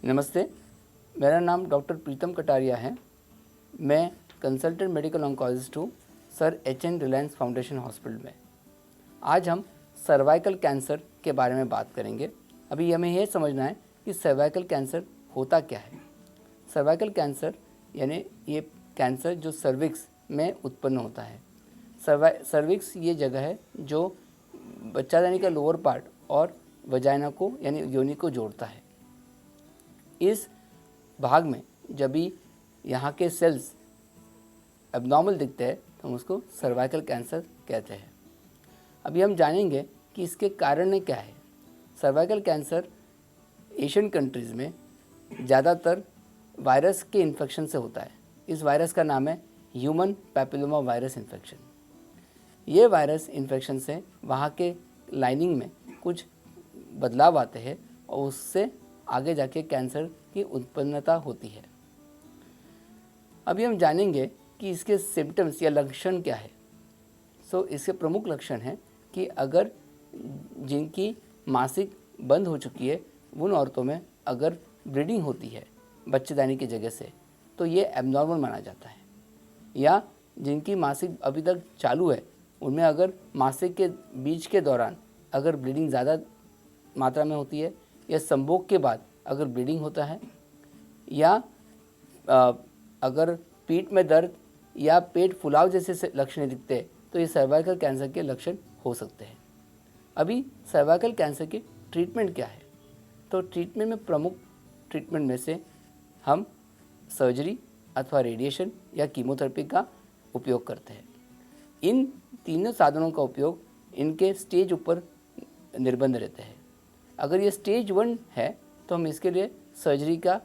नमस्ते, मेरा नाम डॉक्टर प्रीतम कटारिया है। मैं कंसल्टेंट मेडिकल ऑन्कोलॉजिस्ट हूँ sir H.N.. Reliance foundation hospital में। आज हम सर्वाइकल कैंसर के बारे में बात करेंगे। अभी हमें यह समझना है कि सर्वाइकल कैंसर होता क्या है। सर्वाइकल कैंसर यानी ये कैंसर जो सर्विक्स में उत्पन्न होता है। सर्विक्स ये जगह है जो बच्चादानी का लोअर पार्ट और वजाइना को यानी योनि को जोड़ता है। इस भाग में जब भी यहाँ के सेल्स एब्नॉर्मल दिखते हैं तो हम उसको सर्वाइकल कैंसर कहते हैं। अभी हम जानेंगे कि इसके कारण क्या है। सर्वाइकल कैंसर एशियन कंट्रीज़ में ज़्यादातर वायरस के इन्फेक्शन से होता है। इस वायरस का नाम है ह्यूमन पैपिलोमा वायरस इन्फेक्शन। ये वायरस इन्फेक्शन से वहाँ के लाइनिंग में कुछ बदलाव आते हैं और उससे आगे जाके कैंसर की उत्पन्नता होती है। अभी हम जानेंगे कि इसके सिम्टम्स या लक्षण क्या है। इसके प्रमुख लक्षण हैं कि अगर जिनकी मासिक बंद हो चुकी है उन औरतों में अगर ब्लीडिंग होती है बच्चेदानी की जगह से तो ये एबनॉर्मल माना जाता है। या जिनकी मासिक अभी तक चालू है उनमें अगर मासिक के बीच के दौरान अगर ब्लीडिंग ज़्यादा मात्रा में होती है या संभोग के बाद अगर ब्लीडिंग होता है या अगर पीठ में दर्द या पेट फुलाव जैसे लक्षण दिखते हैं तो ये सर्वाइकल कैंसर के लक्षण हो सकते हैं। अभी सर्वाइकल कैंसर की ट्रीटमेंट क्या है? तो ट्रीटमेंट में प्रमुख ट्रीटमेंट में से हम सर्जरी अथवा रेडिएशन या कीमोथेरेपी का उपयोग करते हैं। इन तीनों साधनों का उपयोग इनके स्टेज ऊपर निर्बंध रहते हैं। अगर ये स्टेज 1 है तो हम इसके लिए सर्जरी का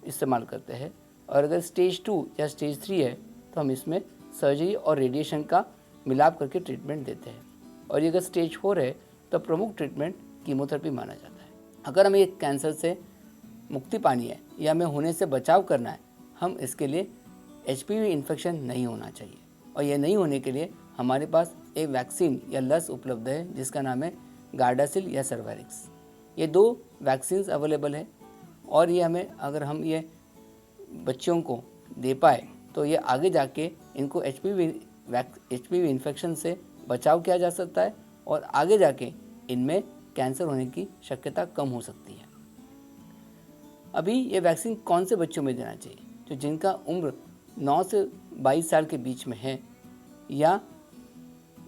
इस्तेमाल करते हैं और अगर स्टेज 2 या स्टेज 3 है तो हम इसमें सर्जरी और रेडिएशन का मिलाप करके ट्रीटमेंट देते हैं। और ये अगर स्टेज 4 है तो प्रमुख ट्रीटमेंट कीमोथेरेपी माना जाता है। अगर हमें एक कैंसर से मुक्ति पानी है या हमें होने से बचाव करना है, हम इसके लिए HPV इन्फेक्शन नहीं होना चाहिए। और यह नहीं होने के लिए हमारे पास एक वैक्सीन या लस उपलब्ध है जिसका नाम है गार्डासिल या सर्वारिक्स। ये 2 वैक्सीन्स अवेलेबल है और ये हमें अगर हम ये बच्चों को दे पाए तो ये आगे जाके इनको HPV इन्फेक्शन से बचाव किया जा सकता है और आगे जाके इनमें कैंसर होने की शक्यता कम हो सकती है। अभी ये वैक्सीन कौन से बच्चों में देना चाहिए? तो जिनका उम्र 9 से 22 साल के बीच में है या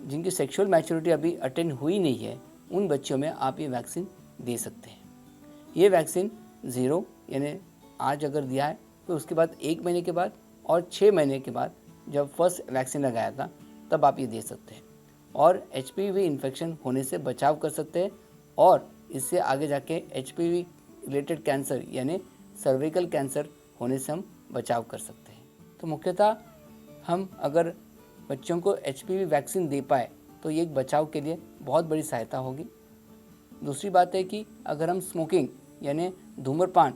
जिनकी सेक्सुअल मैच्योरिटी अभी अटेंड हुई नहीं है, उन बच्चों में आप ये वैक्सीन दे सकते हैं। ये वैक्सीन 0 यानी आज अगर दिया है तो उसके बाद 1 महीने के बाद और 6 महीने के बाद जब फर्स्ट वैक्सीन लगाया था तब आप ये दे सकते हैं और HPV इन्फेक्शन होने से बचाव कर सकते हैं और इससे आगे जाके HPV रिलेटेड कैंसर यानी सर्विकल कैंसर होने से हम बचाव कर सकते हैं। तो मुख्यतः हम अगर बच्चों को HPV वैक्सीन दे पाए तो ये एक बचाव के लिए बहुत बड़ी सहायता होगी। दूसरी बात है कि अगर हम स्मोकिंग यानी धूम्रपान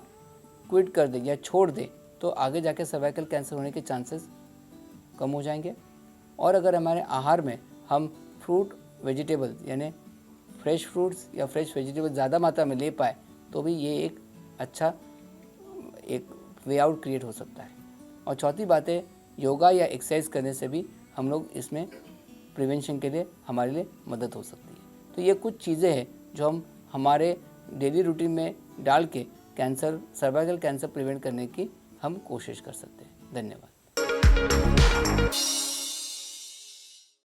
क्विट कर दें या छोड़ दें तो आगे जाके सर्वाइकल कैंसर होने के चांसेस कम हो जाएंगे। और अगर हमारे आहार में हम फ्रूट वेजिटेबल यानी फ्रेश फ्रूट्स या फ्रेश वेजिटेबल ज़्यादा मात्रा में ले पाए तो भी ये एक अच्छा एक वे आउट क्रिएट हो सकता है। और चौथी बात है योगा या एक्सरसाइज करने से भी हम लोग इसमें प्रिवेंशन के लिए हमारे लिए मदद हो सकती है। तो ये कुछ चीज़ें हैं जो हम हमारे डेली रूटीन में डाल के सर्वाइकल कैंसर प्रिवेंट करने की हम कोशिश कर सकते हैं। धन्यवाद।